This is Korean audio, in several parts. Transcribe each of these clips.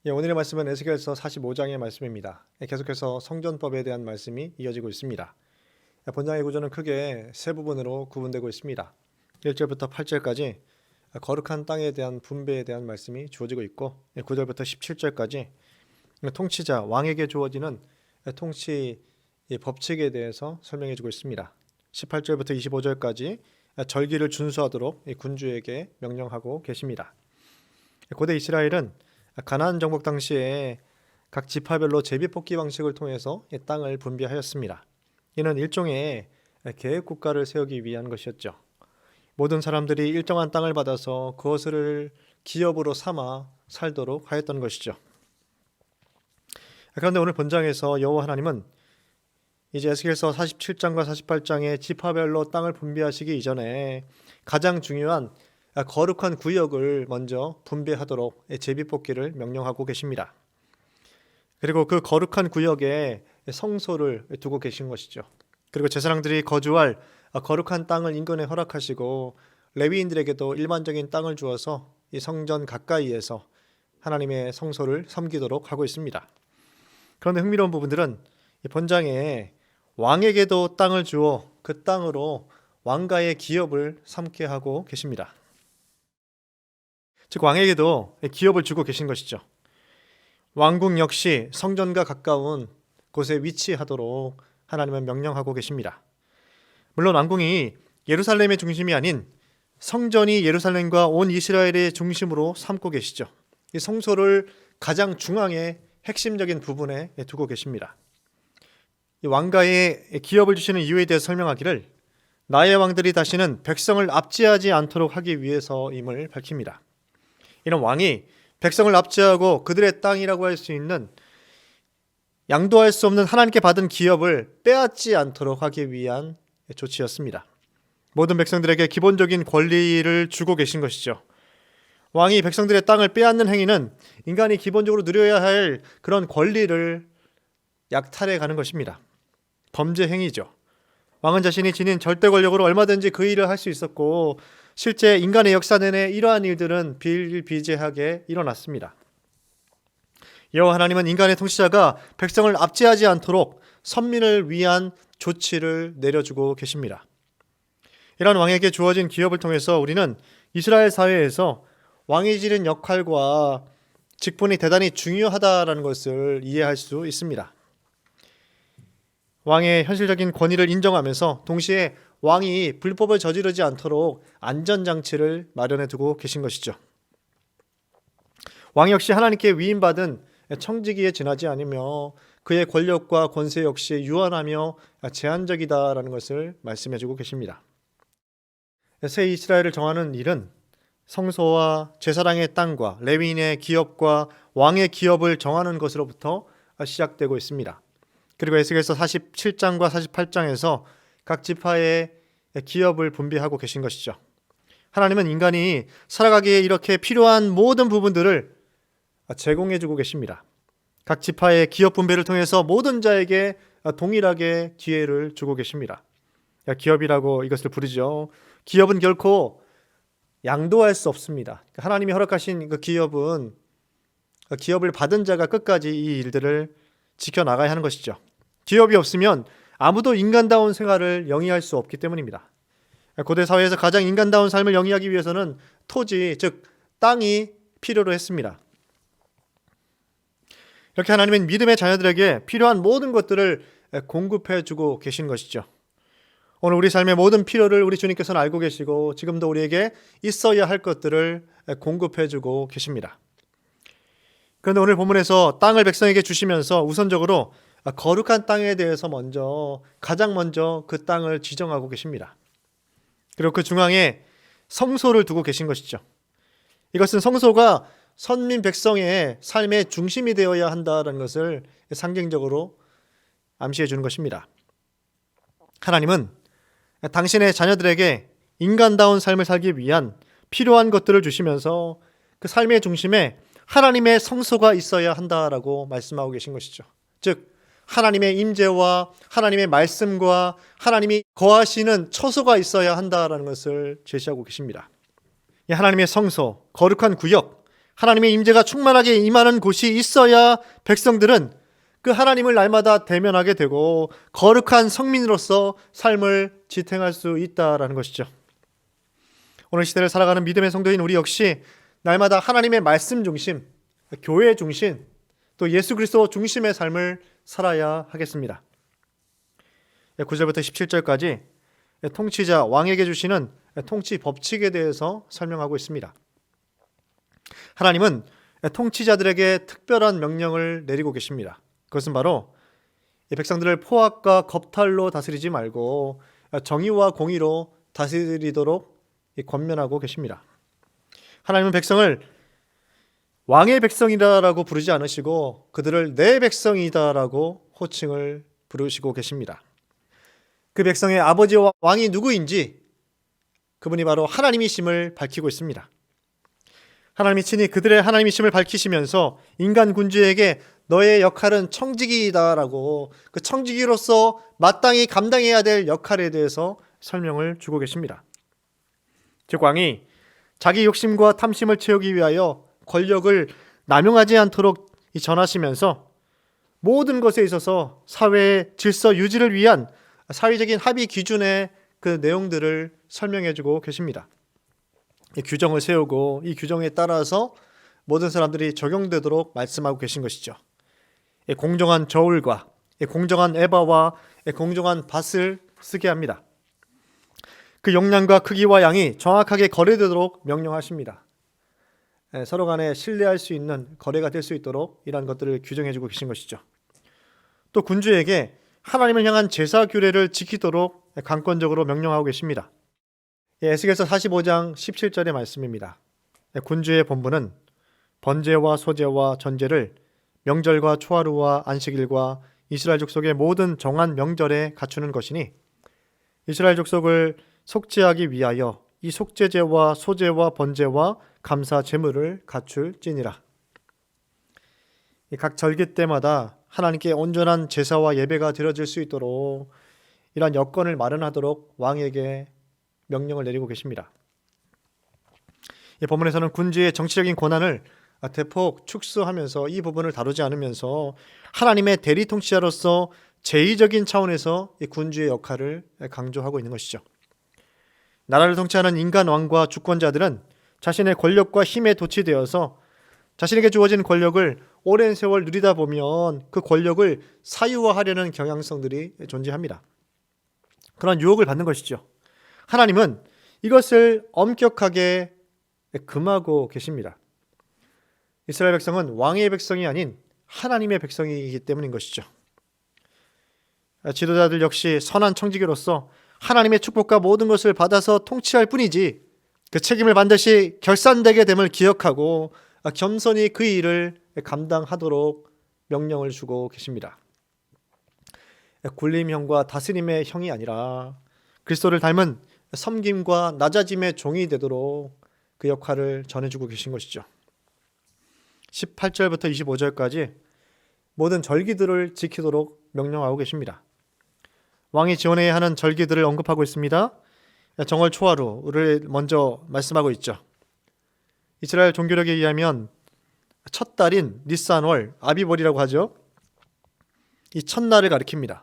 오늘의 말씀은 에스겔서 45장의 말씀입니다. 계속해서 성전법에 대한 말씀이 이어지고 있습니다. 본장의 구조는 크게 세 부분으로 구분되고 있습니다. 1절부터 8절까지 거룩한 땅에 대한 분배에 대한 말씀이 주어지고 있고, 9절부터 17절까지 통치자 왕에게 주어지는 통치 법칙에 대해서 설명해 주고 있습니다. 18절부터 25절까지 절기를 준수하도록 군주에게 명령하고 계십니다. 고대 이스라엘은 가나안 정복 당시에 각 지파별로 제비뽑기 방식을 통해서 이 땅을 분배하였습니다. 이는 일종의 계획 국가를 세우기 위한 것이었죠. 모든 사람들이 일정한 땅을 받아서 그것을 기업으로 삼아 살도록 하였던 것이죠. 그런데 오늘 본장에서 여호와 하나님은 이제 에스겔서 47장과 48장의 지파별로 땅을 분배하시기 이전에 가장 중요한 거룩한 구역을 먼저 분배하도록 제비뽑기를 명령하고 계십니다. 그리고 그 거룩한 구역에 성소를 두고 계신 것이죠. 그리고 제사장들이 거주할 거룩한 땅을 인근에 허락하시고 레위인들에게도 일반적인 땅을 주어서 이 성전 가까이에서 하나님의 성소를 섬기도록 하고 있습니다. 그런데 흥미로운 부분들은 이 본장에 왕에게도 땅을 주어 그 땅으로 왕가의 기업을 삼게 하고 계십니다. 즉 왕에게도 기업을 주고 계신 것이죠. 왕궁 역시 성전과 가까운 곳에 위치하도록 하나님은 명령하고 계십니다. 물론 왕궁이 예루살렘의 중심이 아닌 성전이 예루살렘과 온 이스라엘의 중심으로 삼고 계시죠. 이 성소를 가장 중앙의 핵심적인 부분에 두고 계십니다. 이 왕가의 기업을 주시는 이유에 대해서 설명하기를 나의 왕들이 다시는 백성을 압제하지 않도록 하기 위해서임을 밝힙니다. 이런 왕이 백성을 압제하고 그들의 땅이라고 할 수 있는 양도할 수 없는 하나님께 받은 기업을 빼앗지 않도록 하기 위한 조치였습니다. 모든 백성들에게 기본적인 권리를 주고 계신 것이죠. 왕이 백성들의 땅을 빼앗는 행위는 인간이 기본적으로 누려야 할 그런 권리를 약탈해 가는 것입니다. 범죄 행위죠. 왕은 자신이 지닌 절대 권력으로 얼마든지 그 일을 할 수 있었고 실제 인간의 역사 내내 이러한 일들은 비일비재하게 일어났습니다. 여호와 하나님은 인간의 통치자가 백성을 압제하지 않도록 선민을 위한 조치를 내려주고 계십니다. 이런 왕에게 주어진 기업을 통해서 우리는 이스라엘 사회에서 왕이 지닌 역할과 직분이 대단히 중요하다는 것을 이해할 수 있습니다. 왕의 현실적인 권위를 인정하면서 동시에 왕이 불법을 저지르지 않도록 안전장치를 마련해 두고 계신 것이죠. 왕 역시 하나님께 위임받은 청지기에 지나지 않으며 그의 권력과 권세 역시 유한하며 제한적이다라는 것을 말씀해 주고 계십니다. 새 이스라엘을 정하는 일은 성소와 제사장의 땅과 레위인의 기업과 왕의 기업을 정하는 것으로부터 시작되고 있습니다. 그리고 에스겔서 47장과 48장에서 각 지파의 기업을 분배하고 계신 것이죠. 하나님은 인간이 살아가기에 이렇게 필요한 모든 부분들을 제공해주고 계십니다. 각 지파의 기업 분배를 통해서 모든 자에게 동일하게 기회를 주고 계십니다. 기업이라고 이것을 부르죠. 기업은 결코 양도할 수 없습니다. 하나님이 허락하신 그 기업은 기업을 받은 자가 끝까지 이 일들을 지켜나가야 하는 것이죠. 기업이 없으면 아무도 인간다운 생활을 영위할 수 없기 때문입니다. 고대 사회에서 가장 인간다운 삶을 영위하기 위해서는 토지, 즉 땅이 필요로 했습니다. 이렇게 하나님은 믿음의 자녀들에게 필요한 모든 것들을 공급해 주고 계신 것이죠. 오늘 우리 삶의 모든 필요를 우리 주님께서는 알고 계시고 지금도 우리에게 있어야 할 것들을 공급해 주고 계십니다. 그런데 오늘 본문에서 땅을 백성에게 주시면서 우선적으로 거룩한 땅에 대해서 가장 먼저 그 땅을 지정하고 계십니다. 그리고 그 중앙에 성소를 두고 계신 것이죠. 이것은 성소가 선민 백성의 삶의 중심이 되어야 한다는 것을 상징적으로 암시해 주는 것입니다. 하나님은 당신의 자녀들에게 인간다운 삶을 살기 위한 필요한 것들을 주시면서 그 삶의 중심에 하나님의 성소가 있어야 한다라고 말씀하고 계신 것이죠. 즉 하나님의 임재와 하나님의 말씀과 하나님이 거하시는 처소가 있어야 한다라는 것을 제시하고 계십니다. 하나님의 성소, 거룩한 구역, 하나님의 임재가 충만하게 임하는 곳이 있어야 백성들은 그 하나님을 날마다 대면하게 되고 거룩한 성민으로서 삶을 지탱할 수 있다라는 것이죠. 오늘 시대를 살아가는 믿음의 성도인 우리 역시 날마다 하나님의 말씀 중심, 교회 중심, 또 예수 그리스도 중심의 삶을 살아야 하겠습니다. 9절부터 17절까지 통치자 왕에게 주시는 통치 법칙에 대해서 설명하고 있습니다. 하나님은 통치자들에게 특별한 명령을 내리고 계십니다. 그것은 바로 백성들을 포악과 겁탈로 다스리지 말고 정의와 공의로 다스리도록 권면하고 계십니다. 하나님은 백성을 왕의 백성이다라고 부르지 않으시고 그들을 내 백성이다라고 호칭을 부르시고 계십니다. 그 백성의 아버지와 왕이 누구인지 그분이 바로 하나님이심을 밝히고 있습니다. 하나님이 친히 그들의 하나님이심을 밝히시면서 인간 군주에게 너의 역할은 청지기이다라고 그 청지기로서 마땅히 감당해야 될 역할에 대해서 설명을 주고 계십니다. 즉 왕이 자기 욕심과 탐심을 채우기 위하여 권력을 남용하지 않도록 전하시면서 모든 것에 있어서 사회의 질서 유지를 위한 사회적인 합의 기준의 그 내용들을 설명해주고 계십니다. 이 규정을 세우고 이 규정에 따라서 모든 사람들이 적용되도록 말씀하고 계신 것이죠. 공정한 저울과 공정한 에바와 공정한 밭을 쓰게 합니다. 그 용량과 크기와 양이 정확하게 거래되도록 명령하십니다. 서로 간에 신뢰할 수 있는 거래가 될 수 있도록 이러한 것들을 규정해주고 계신 것이죠. 또 군주에게 하나님을 향한 제사 규례를 지키도록 강권적으로 명령하고 계십니다. 에스겔서 45장 17절의 말씀입니다. 군주의 본분은 번제와 소제와 전제를 명절과 초하루와 안식일과 이스라엘 족속의 모든 정한 명절에 갖추는 것이니 이스라엘 족속을 속죄하기 위하여 이 속죄제와 소제와 번제와 감사 제물을 갖출지니라. 각 절기 때마다 하나님께 온전한 제사와 예배가 드려질 수 있도록 이러한 여건을 마련하도록 왕에게 명령을 내리고 계십니다. 이 본문에서는 군주의 정치적인 권한을 대폭 축소하면서 이 부분을 다루지 않으면서 하나님의 대리 통치자로서 제의적인 차원에서 이 군주의 역할을 강조하고 있는 것이죠. 나라를 통치하는 인간 왕과 주권자들은 자신의 권력과 힘에 도취되어서 자신에게 주어진 권력을 오랜 세월 누리다 보면 그 권력을 사유화하려는 경향성들이 존재합니다. 그런 유혹을 받는 것이죠. 하나님은 이것을 엄격하게 금하고 계십니다. 이스라엘 백성은 왕의 백성이 아닌 하나님의 백성이기 때문인 것이죠. 지도자들 역시 선한 청지기로서 하나님의 축복과 모든 것을 받아서 통치할 뿐이지 그 책임을 반드시 결산되게 됨을 기억하고 겸손히 그 일을 감당하도록 명령을 주고 계십니다. 굴림형과 다스림의 형이 아니라 그리스도를 닮은 섬김과 낮아짐의 종이 되도록 그 역할을 전해주고 계신 것이죠. 18절부터 25절까지 모든 절기들을 지키도록 명령하고 계십니다. 왕이 지원해야 하는 절기들을 언급하고 있습니다. 정월 초하루를 먼저 말씀하고 있죠. 이스라엘 종교력에 의하면 첫 달인 니산월, 아비벌이라고 하죠. 이 첫날을 가리킵니다.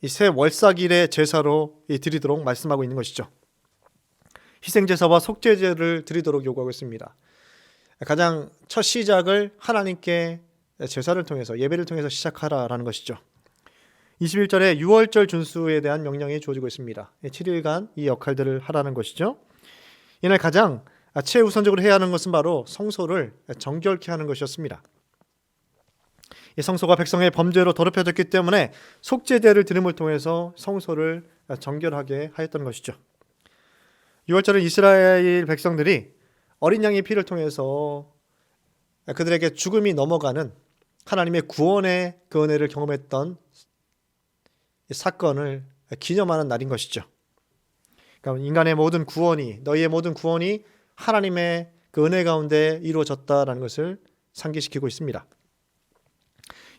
이 새 월삭일의 제사로 드리도록 말씀하고 있는 것이죠. 희생제사와 속죄제를 드리도록 요구하고 있습니다. 가장 첫 시작을 하나님께 제사를 통해서 예배를 통해서 시작하라라는 것이죠. 21절에 유월절 준수에 대한 명령이 주어지고 있습니다. 7일간 이 역할들을 하라는 것이죠. 이날 가장 최우선적으로 해야 하는 것은 바로 성소를 정결케 하는 것이었습니다. 이 성소가 백성의 범죄로 더럽혀졌기 때문에 속죄제를 드림을 통해서 성소를 정결하게 하였던 것이죠. 유월절은 이스라엘 백성들이 어린 양의 피를 통해서 그들에게 죽음이 넘어가는 하나님의 구원의 그 은혜를 경험했던 사건을 기념하는 날인 것이죠. 그러니까 인간의 모든 구원이, 너희의 모든 구원이 하나님의 그 은혜 가운데 이루어졌다라는 것을 상기시키고 있습니다.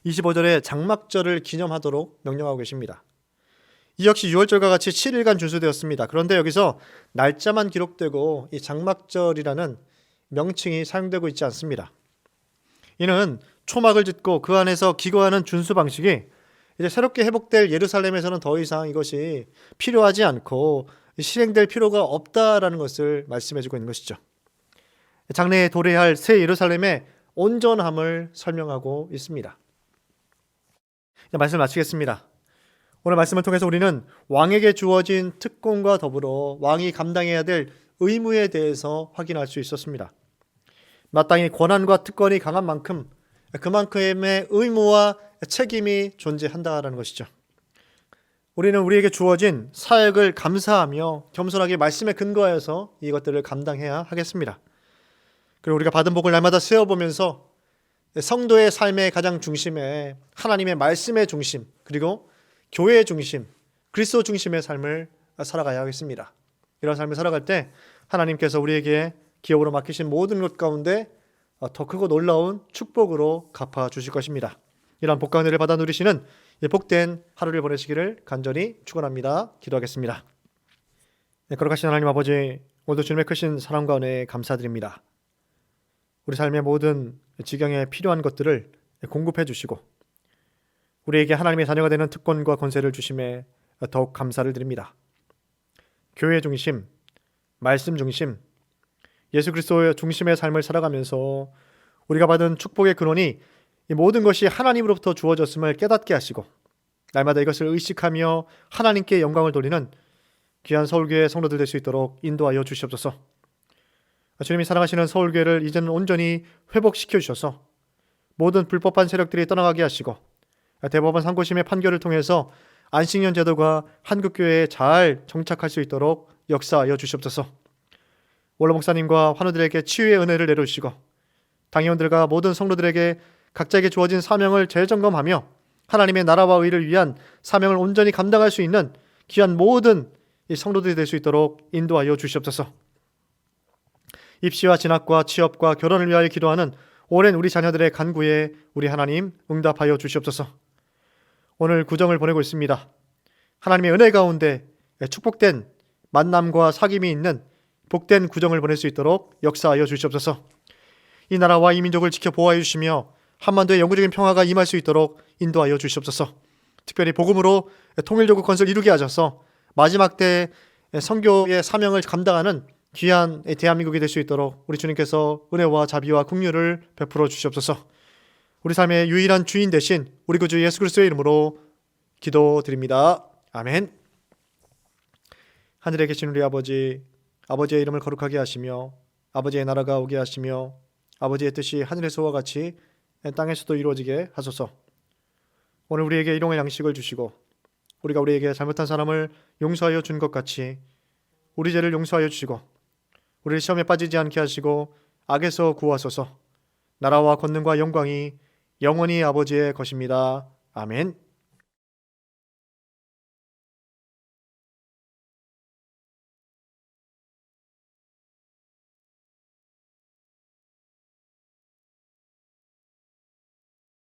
25절에 장막절을 기념하도록 명령하고 계십니다. 이 역시 유월절과 같이 7일간 준수되었습니다. 그런데 여기서 날짜만 기록되고 이 장막절이라는 명칭이 사용되고 있지 않습니다. 이는 초막을 짓고 그 안에서 기거하는 준수 방식이 이제 새롭게 회복될 예루살렘에서는 더 이상 이것이 필요하지 않고 실행될 필요가 없다라는 것을 말씀해주고 있는 것이죠. 장래에 도래할 새 예루살렘의 온전함을 설명하고 있습니다. 말씀을 마치겠습니다. 오늘 말씀을 통해서 우리는 왕에게 주어진 특권과 더불어 왕이 감당해야 될 의무에 대해서 확인할 수 있었습니다. 마땅히 권한과 특권이 강한 만큼 그만큼의 의무와 책임이 존재한다라는 것이죠. 우리는 우리에게 주어진 사역을 감사하며 겸손하게 말씀에 근거하여서 이것들을 감당해야 하겠습니다. 그리고 우리가 받은 복을 날마다 세어보면서 성도의 삶의 가장 중심에 하나님의 말씀의 중심, 그리고 교회의 중심, 그리스도 중심의 삶을 살아가야 하겠습니다. 이런 삶을 살아갈 때 하나님께서 우리에게 기업으로 맡기신 모든 것 가운데 더 크고 놀라운 축복으로 갚아주실 것입니다. 이런 복과 은혜를 받아 누리시는 복된 하루를 보내시기를 간절히 축원합니다. 기도하겠습니다. 거룩하신 하나님 아버지, 오늘도 주님의 크신 사랑과 은혜에 감사드립니다. 우리 삶의 모든 지경에 필요한 것들을 공급해 주시고 우리에게 하나님의 자녀가 되는 특권과 권세를 주심에 더욱 감사를 드립니다. 교회 중심, 말씀 중심, 예수 그리스도의 중심의 삶을 살아가면서 우리가 받은 축복의 근원이 이 모든 것이 하나님으로부터 주어졌음을 깨닫게 하시고 날마다 이것을 의식하며 하나님께 영광을 돌리는 귀한 서울교회 성도들 될 수 있도록 인도하여 주시옵소서. 주님이 사랑하시는 서울교회를 이제는 온전히 회복시켜 주셔서 모든 불법한 세력들이 떠나가게 하시고 대법원 상고심의 판결을 통해서 안식년 제도가 한국교회에 잘 정착할 수 있도록 역사하여 주시옵소서. 원로 목사님과 환우들에게 치유의 은혜를 내려주시고 당회원들과 모든 성도들에게 각자에게 주어진 사명을 재점검하며 하나님의 나라와 의를 위한 사명을 온전히 감당할 수 있는 귀한 모든 이 성도들이 될 수 있도록 인도하여 주시옵소서. 입시와 진학과 취업과 결혼을 위하여 기도하는 오랜 우리 자녀들의 간구에 우리 하나님 응답하여 주시옵소서. 오늘 구정을 보내고 있습니다. 하나님의 은혜 가운데 축복된 만남과 사귐이 있는 복된 구정을 보낼 수 있도록 역사하여 주시옵소서. 이 나라와 이 민족을 지켜 보호하여 주시며 한반도의 영구적인 평화가 임할 수 있도록 인도하여 주시옵소서. 특별히 복음으로 통일조국 건설 이루게 하셔서 마지막 때 선교의 사명을 감당하는 귀한 대한민국이 될 수 있도록 우리 주님께서 은혜와 자비와 긍휼을 베풀어 주시옵소서. 우리 삶의 유일한 주인 되신 우리 구주 예수 그리스도의 이름으로 기도드립니다. 아멘. 하늘에 계신 우리 아버지, 아버지의 이름을 거룩하게 하시며 아버지의 나라가 오게 하시며 아버지의 뜻이 하늘에서와 같이 땅에서도 이루어지게 하소서. 오늘 우리에게 일용할 양식을 주시고 우리가 우리에게 잘못한 사람을 용서하여 준 것 같이 우리 죄를 용서하여 주시고 우리를 시험에 빠지지 않게 하시고 악에서 구하소서. 나라와 권능과 영광이 영원히 아버지의 것입니다. 아멘.